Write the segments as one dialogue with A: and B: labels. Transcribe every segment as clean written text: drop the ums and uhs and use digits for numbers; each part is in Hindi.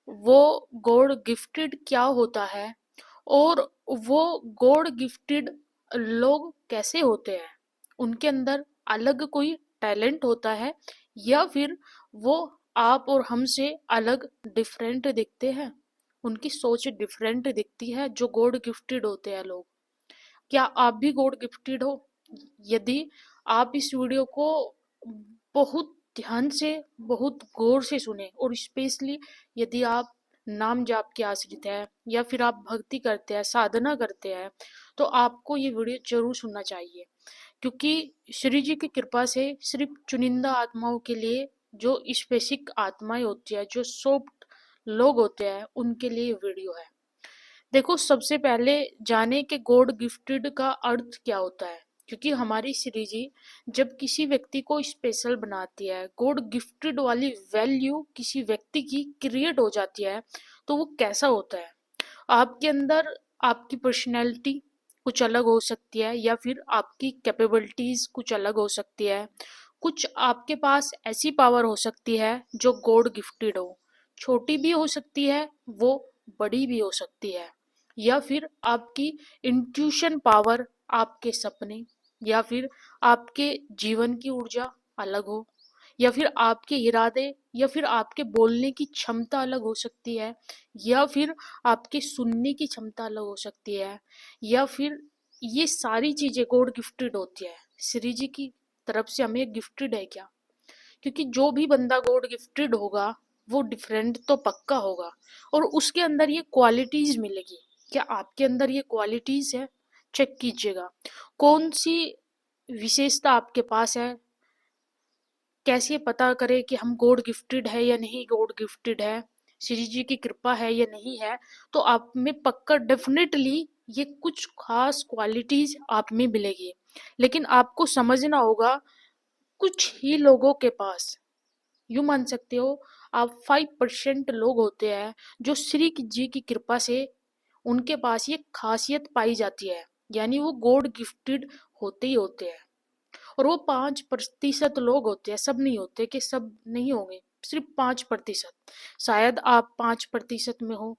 A: वो गॉड गिफ्टेड क्या होता है, और वो गॉड गिफ्टेड लोग कैसे होते हैं, उनके अंदर अलग कोई टैलेंट होता है, या फिर वो आप और हमसे अलग डिफरेंट दिखते हैं, उनकी सोच डिफरेंट दिखती है जो गॉड गिफ्टेड होते हैं लोग। क्या आप भी गॉड गिफ्टेड हो? यदि आप इस वीडियो को बहुत ध्यान से, बहुत गौर से सुने, और स्पेशली यदि आप नाम जाप के आश्रित है, या फिर आप भक्ति करते हैं, साधना करते हैं, तो आपको ये वीडियो जरूर सुनना चाहिए। क्योंकि श्री जी की कृपा से सिर्फ चुनिंदा आत्माओं के लिए, जो स्पेसिफिक आत्माएं होती है, जो सॉफ्ट लोग होते हैं, उनके लिए ये वीडियो है। देखो, सबसे पहले जाने कि गॉड गिफ्टेड का अर्थ क्या होता है। क्योंकि हमारी श्री जी जब किसी व्यक्ति को स्पेशल बनाती है, गॉड गिफ्टेड वाली वैल्यू किसी व्यक्ति की क्रिएट हो जाती है, तो वो कैसा होता है। आपके अंदर आपकी पर्सनैलिटी कुछ अलग हो सकती है, या फिर आपकी कैपेबिलिटीज कुछ अलग हो सकती है। कुछ आपके पास ऐसी पावर हो सकती है जो गॉड गिफ्टेड हो, छोटी भी हो सकती है, वो बड़ी भी हो सकती है। या फिर आपकी इंट्यूशन पावर, आपके सपने, या फिर आपके जीवन की ऊर्जा अलग हो, या फिर आपके इरादे, या फिर आपके बोलने की क्षमता अलग हो सकती है, या फिर आपके सुनने की क्षमता अलग हो सकती है, या फिर ये सारी चीजें गॉड गिफ्टेड होती है। श्री जी की तरफ से हमें गिफ्टेड है क्या? क्योंकि जो भी बंदा गॉड गिफ्टेड होगा, वो डिफरेंट तो पक्का होगा, और उसके अंदर ये क्वालिटीज मिलेगी। क्या आपके अंदर ये क्वालिटीज है? चेक कीजिएगा, कौन सी विशेषता आपके पास है। कैसे पता करें कि हम गॉड गिफ्टेड है या नहीं गॉड गिफ्टेड है, श्री जी की कृपा है या नहीं है। तो आप में पक्का डेफिनेटली ये कुछ खास क्वालिटीज आप में मिलेगी। लेकिन आपको समझना होगा, कुछ ही लोगों के पास, यूं मान सकते हो आप 5% लोग होते हैं जो श्री जी की कृपा से उनके पास ये खासियत पाई जाती है, यानी वो गॉड गिफ्टेड होते ही होते हैं। और वो 5% लोग होते हैं, सब नहीं होते, कि सब नहीं होंगे, सिर्फ 5%। शायद आप 5% में हो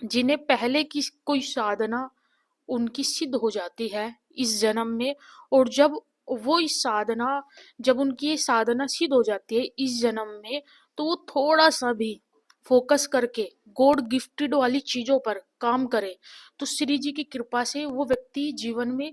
A: जिन्हें पहले की कोई साधना उनकी सिद्ध हो जाती है इस जन्म में। और जब वो इस साधना जब उनकी ये साधना सिद्ध हो जाती है इस जन्म में, तो वो थोड़ा सा भी फोकस करके गॉड गिफ्टेड वाली चीजों पर काम करे, तो श्री जी की कृपा से वो व्यक्ति जीवन में,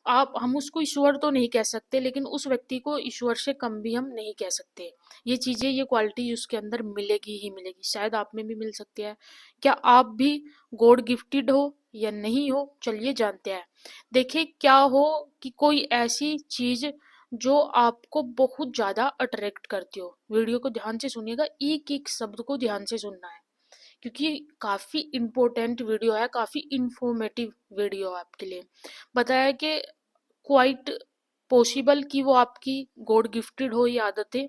A: आप हम उसको ईश्वर तो नहीं कह सकते, लेकिन उस व्यक्ति को ईश्वर से कम भी हम नहीं कह सकते। ये चीजें, ये क्वालिटी उसके अंदर मिलेगी ही मिलेगी, शायद आप में भी मिल सकती है। क्या आप भी गॉड गिफ्टेड हो या नहीं हो, चलिए जानते हैं। देखिए, क्या हो कि कोई ऐसी चीज जो आपको बहुत ज्यादा अट्रैक्ट करती हो। वीडियो को ध्यान से सुनिएगा, एक एक शब्द को ध्यान से सुनना है, क्योंकि काफी इंपॉर्टेंट वीडियो है, काफी इंफॉर्मेटिव वीडियो है आपके लिए। बताया कि क्वाइट पॉसिबल कि वो आपकी गॉड गिफ्टेड हो ये आदतें।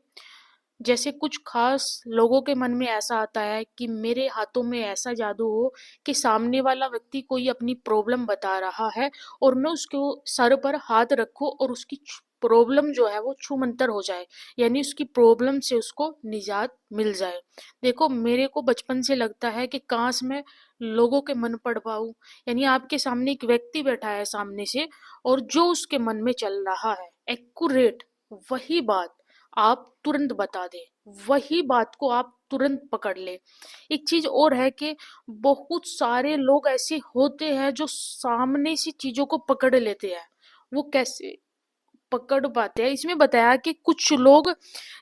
A: जैसे कुछ खास लोगों के मन में ऐसा आता है कि मेरे हाथों में ऐसा जादू हो कि सामने वाला व्यक्ति कोई अपनी प्रॉब्लम बता रहा है, और मैं उसके सर पर हाथ रखूं और उसकी प्रॉब्लम जो है वो छूमंतर हो जाए, यानी उसकी प्रॉब्लम से उसको निजात मिल जाए। देखो, मेरे को बचपन से लगता है कि काश मैं लोगों के मन पढ़ पाऊं। यानी आपके सामने एक व्यक्ति बैठा है सामने से, और जो उसके मन में चल रहा है एक्यूरेट वही बात आप तुरंत बता दे, वही बात को आप तुरंत पकड़ ले। एक चीज और है कि बहुत सारे लोग ऐसे होते हैं जो सामने से चीजों को पकड़ लेते हैं। वो कैसे पकड़ पाते हैं, इसमें बताया कि कुछ लोग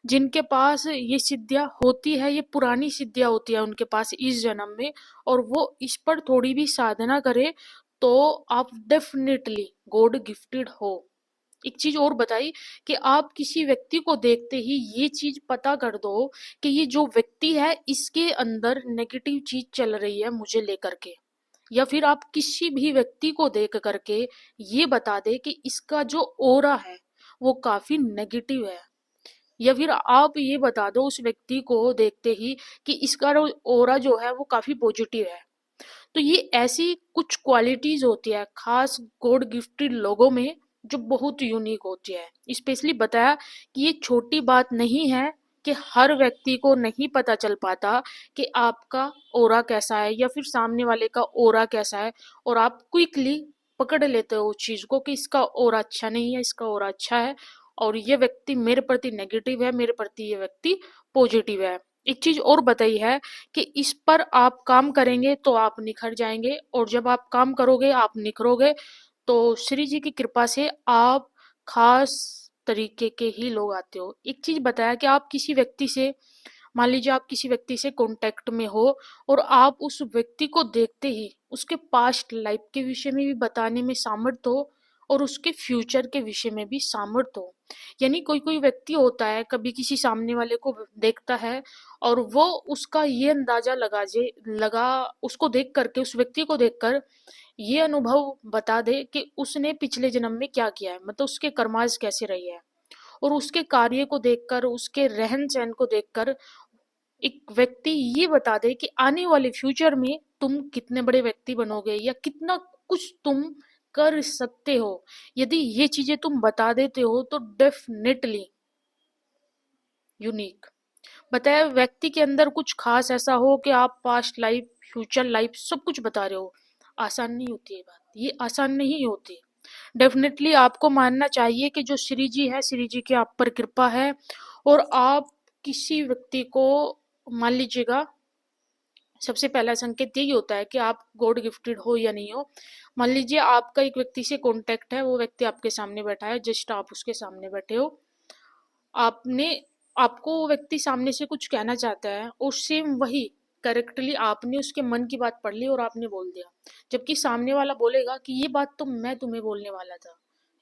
A: जिनके पास ये सिद्धियां होती है, ये पुरानी सिद्धियां होती है उनके पास इस जन्म में, और वो इस पर थोड़ी भी साधना करे, तो आप डेफिनेटली गॉड गिफ्टेड हो। एक चीज और बताई कि आप किसी व्यक्ति को देखते ही ये चीज पता कर दो कि ये जो व्यक्ति है इसके अंदर नेगेटिव चीज चल रही है मुझे लेकर के। या फिर आप किसी भी व्यक्ति को देख करके ये बता दे कि इसका जो ओरा है वो काफी नेगेटिव है। या फिर आप ये बता दो उस व्यक्ति को देखते ही कि इसका ओरा जो है वो काफी पॉजिटिव है। तो ये ऐसी कुछ क्वालिटीज होती है खास गॉड गिफ्टेड लोगों में, जो बहुत यूनिक होती है। स्पेशली बताया कि ये छोटी बात नहीं है कि हर व्यक्ति को नहीं पता चल पाता कि आपका ऑरा कैसा है या फिर सामने वाले का ऑरा कैसा है, और आप क्विकली पकड़ लेते हो उस चीज को कि इसका ऑरा अच्छा नहीं है, इसका ऑरा अच्छा है, और ये व्यक्ति मेरे प्रति नेगेटिव है, मेरे प्रति ये व्यक्ति पॉजिटिव है। एक चीज और बताई है कि इस पर आप काम करेंगे तो आप निखर जाएंगे, और जब आप काम करोगे आप निखरोगे। तो श्री जी की कृपा से आप खास तरीके के ही लोग आते हो। एक चीज बताया कि आप किसी व्यक्ति से, मान लीजिए आप किसी व्यक्ति से कांटेक्ट में हो और आप उस व्यक्ति को देखते ही उसके पास्ट लाइफ के विषय में भी बताने में सामर्थ हो और उसके फ्यूचर के विषय में भी सामर्थ हो। यानी कोई कोई व्यक्ति होता है, कभी किसी सामने वाले को देखता है और वो उसका ये अंदाजा लगा उसको देख करके, उस व्यक्ति को देखकर ये अनुभव बता दे कि उसने पिछले जन्म में क्या किया है, मतलब उसके कर्माश कैसे रही है, और उसके कार्य को देखकर, उसके रहन सहन को देखकर एक व्यक्ति ये बता दे कि आने वाले फ्यूचर में तुम कितने बड़े व्यक्ति बनोगे या कितना कुछ तुम कर सकते हो। यदि ये चीजें तुम बता देते हो तो डेफिनेटली यूनिक बताया व्यक्ति के अंदर कुछ खास ऐसा हो कि आप पास्ट लाइफ, फ्यूचर लाइफ सब कुछ बता रहे हो। आसान नहीं होती है बात, ये आसान नहीं होती। डेफिनेटली आपको मानना चाहिए कि जो श्री जी है, श्री जी की आप पर कृपा है, और आप किसी व्यक्ति को, मान लीजिएगा, सबसे पहला संकेत यही होता है कि आप गॉड गिफ्टेड हो या नहीं हो। मान लीजिए आपका एक व्यक्ति से कांटेक्ट है, वो व्यक्ति आपके सामने बैठा है, जस्ट आप उसके सामने बैठे हो, आपने आपको वो व्यक्ति सामने से कुछ कहना चाहता है और सेम वही करेक्टली आपने उसके मन की बात पढ़ ली और आपने बोल दिया, जबकि सामने वाला बोलेगा कि ये बात तो मैं तुम्हें बोलने वाला था।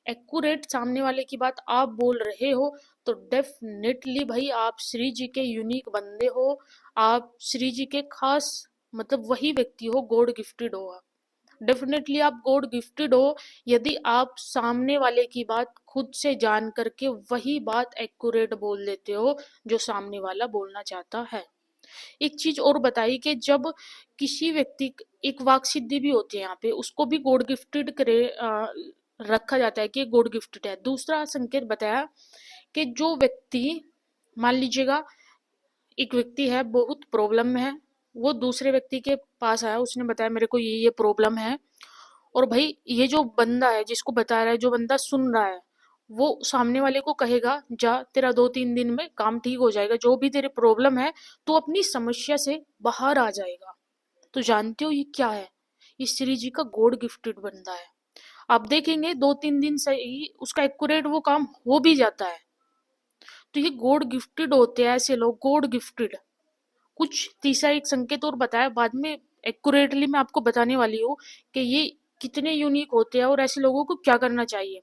A: एक्यूरेट सामने वाले की बात आप बोल रहे हो, तो डेफिनेटली भाई आप श्री जी के यूनिक बंदे हो, आप श्री जी के खास, मतलब वही व्यक्ति हो, गॉड गिफ्टेड हो आप। डेफिनेटली आप गॉड गिफ्टेड हो यदि आप सामने वाले की बात खुद से जान करके वही बात एक्यूरेट बोल देते हो जो सामने वाला बोलना चाहता है। एक चीज और बताई कि जब किसी व्यक्ति, एक वाक सिद्धि भी होती है यहाँ पे, उसको भी गॉड गिफ्टेड करे रखा जाता है कि गॉड गिफ्टेड है। दूसरा संकेत बताया कि जो व्यक्ति, मान लीजिएगा एक व्यक्ति है बहुत प्रॉब्लम में है, वो दूसरे व्यक्ति के पास आया, उसने बताया मेरे को ये प्रॉब्लम है, और भाई ये जो बंदा है जिसको बता रहा है, जो बंदा सुन रहा है, वो सामने वाले को कहेगा जा तेरा 2-3 दिन में काम ठीक हो जाएगा, जो भी तेरे प्रॉब्लम है तो अपनी समस्या से बाहर आ जाएगा। तो जानते हो ये क्या है? ये श्री जी का गॉड गिफ्टेड बंदा है। आप देखेंगे 2-3 दिन से ही उसका एक्यूरेट वो काम हो भी जाता है। तो ये गॉड गिफ्टेड होते हैं ऐसे लोग, गॉड गिफ्टेड। कुछ तीसरा एक संकेत और बताया बाद में, एक्यूरेटली मैं आपको बताने वाली हूँ कि ये कितने यूनिक होते हैं और ऐसे लोगों को क्या करना चाहिए।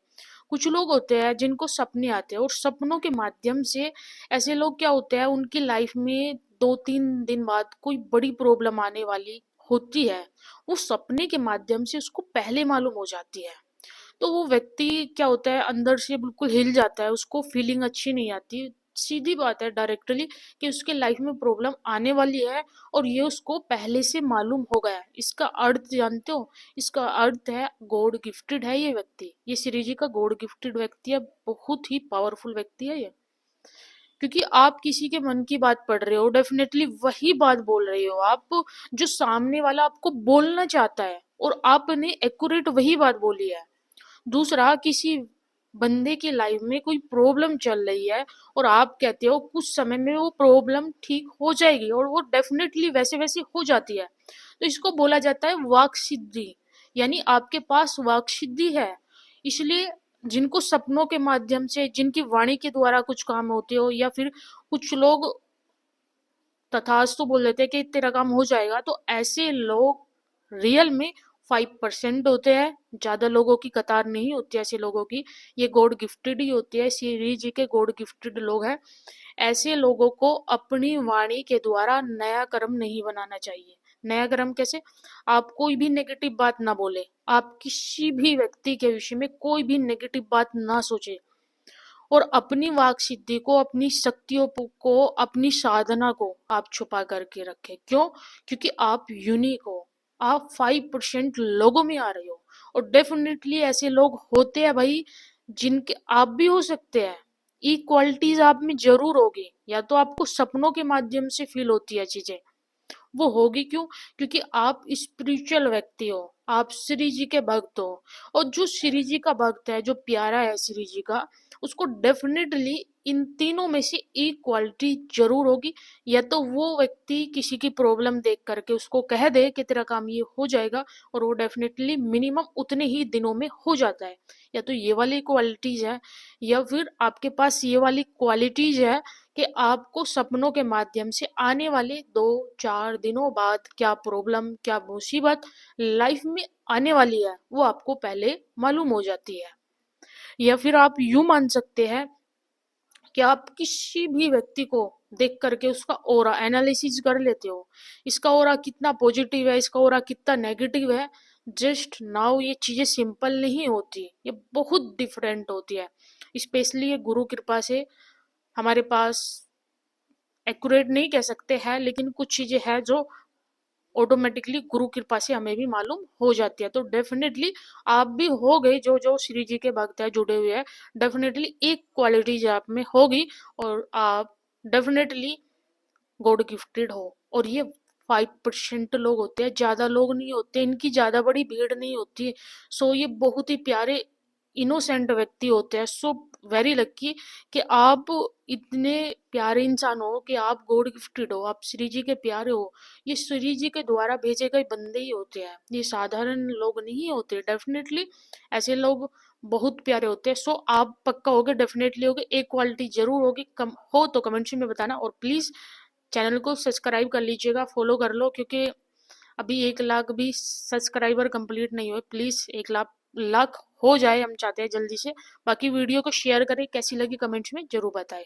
A: कुछ लोग होते हैं जिनको सपने आते हैं और सपनों के माध्यम से, ऐसे लोग क्या होते हैं उनकी लाइफ में 2-3 दिन बाद कोई बड़ी प्रॉब्लम आने वाली होती है, वो सपने के माध्यम से उसको पहले मालूम हो जाती है। तो वो व्यक्ति क्या होता है अंदर से बिल्कुल हिल जाता है, उसको फीलिंग अच्छी नहीं आती। सीधी बात है डायरेक्टली कि उसके लाइफ में प्रॉब्लम आने वाली है और ये उसको पहले से मालूम हो गया है। इसका अर्थ जानते हो? इसका अर्थ है गॉड गिफ्टेड है ये व्यक्ति, ये श्री जी का गॉड गिफ्टेड व्यक्ति है, बहुत ही पावरफुल व्यक्ति है ये। क्योंकि आप किसी के मन की बात पढ़ रहे हो, डेफिनेटली वही बात बोल रहे हो आप जो सामने वाला आपको बोलना चाहता है, और आपने एक्यूरेट वही बात बोली है। दूसरा, किसी बंदे की लाइफ में कोई प्रॉब्लम चल रही है और आप कहते हो कुछ समय में वो प्रॉब्लम ठीक हो जाएगी, और वो डेफिनेटली वैसे वैसे हो जाती है, तो इसको बोला जाता है वाक सिद्धि। यानी आपके पास वाक सिद्धि है। इसलिए जिनको सपनों के माध्यम से, जिनकी वाणी के द्वारा कुछ काम होते हो, या फिर कुछ लोग तथास्तु बोल देते हैं कि तेरा काम हो जाएगा, तो ऐसे लोग रियल में 5% होते हैं, ज्यादा लोगों की कतार नहीं होती ऐसे लोगों की। ये गॉड गिफ्टेड ही होती है, श्री जी के गॉड गिफ्टेड लोग हैं। ऐसे लोगों को अपनी वाणी के द्वारा नया कर्म नहीं बनाना चाहिए। नया कर्म कैसे? आप कोई भी नेगेटिव बात ना बोले, आप किसी भी व्यक्ति के विषय में कोई भी नेगेटिव बात ना सोचे, और अपनी वाक सिद्धि को, अपनी शक्तियों को, अपनी साधना को आप छुपा करके रखें। क्यों? क्योंकि आप यूनिक हो, आप 5% लोगों में आ रहे हो, और डेफिनेटली ऐसे लोग होते हैं भाई जिनके, आप भी हो सकते हैं। इक्वालिटीज आप में जरूर होगी, या तो आपको सपनों के माध्यम से फील होती है चीजें, वो होगी क्यों? क्योंकि आप स्पिरिचुअल व्यक्ति हो, आप श्री जी के भक्त हो। और जो श्री जी का भक्त है, जो प्यारा है श्री जी का, उसको डेफिनेटली इन तीनों में से एक क्वालिटी जरूर होगी। या तो वो व्यक्ति किसी की प्रॉब्लम देख करके उसको कह दे कि तेरा काम ये हो जाएगा, और वो डेफिनेटली मिनिमम उतने ही दिनों में हो जाता है। या तो ये वाली क्वालिटीज है, या फिर आपके पास ये वाली क्वालिटीज है कि आपको सपनों के माध्यम से आने वाले 2-4 दिनों बाद क्या प्रॉब्लम, क्या मुसीबत लाइफ में आने वाली है, वो आपको पहले मालूम हो जाती है। या फिर आप यूं मान सकते हैं कि आप किसी भी व्यक्ति को देख करके उसका ऑरा एनालिसिस कर लेते हो, इसका ऑरा कितना पॉजिटिव है, इसका ऑरा कितना नेगेटिव है। जस्ट नाउ ये चीजें सिंपल नहीं होती, ये बहुत डिफरेंट होती है। स्पेशली ये गुरु कृपा से हमारे पास, एक्यूरेट नहीं कह सकते हैं, लेकिन कुछ चीजें हैं जो ऑटोमेटिकली गुरु कृपा से हमें भी मालूम हो जाती है। तो डेफिनेटली आप भी हो गए, जो जो श्री जी के भक्त है जुड़े हुए हैं, डेफिनेटली एक क्वालिटीज आप में होगी, और आप डेफिनेटली गॉड गिफ्टेड हो। और ये 5% लोग होते हैं, ज्यादा लोग नहीं होते, इनकी ज्यादा बड़ी भीड़ नहीं होती। सो ये बहुत ही प्यारे इनोसेंट व्यक्ति होते हैं। सो वेरी लकी कि आप इतने प्यारे इंसान हो, कि आप गॉड गिफ्टेड हो, आप श्री जी के प्यारे हो। ये श्री जी के द्वारा भेजे गए बंदे ही होते हैं, ये साधारण लोग नहीं होते। डेफिनेटली ऐसे लोग बहुत प्यारे होते हैं। सो आप पक्का होगे, डेफिनेटली होगे, एक क्वालिटी जरूर होगी। कम हो तो कमेंट्स में बताना, और प्लीज चैनल को सब्सक्राइब कर लीजिएगा, फॉलो कर लो, क्योंकि अभी 1 लाख भी सब्सक्राइबर कंप्लीट नहीं हुए। प्लीज 1 लाख हो जाए, हम चाहते हैं जल्दी से। बाकी वीडियो को शेयर करें, कैसी लगी कमेंट्स में जरूर बताएं।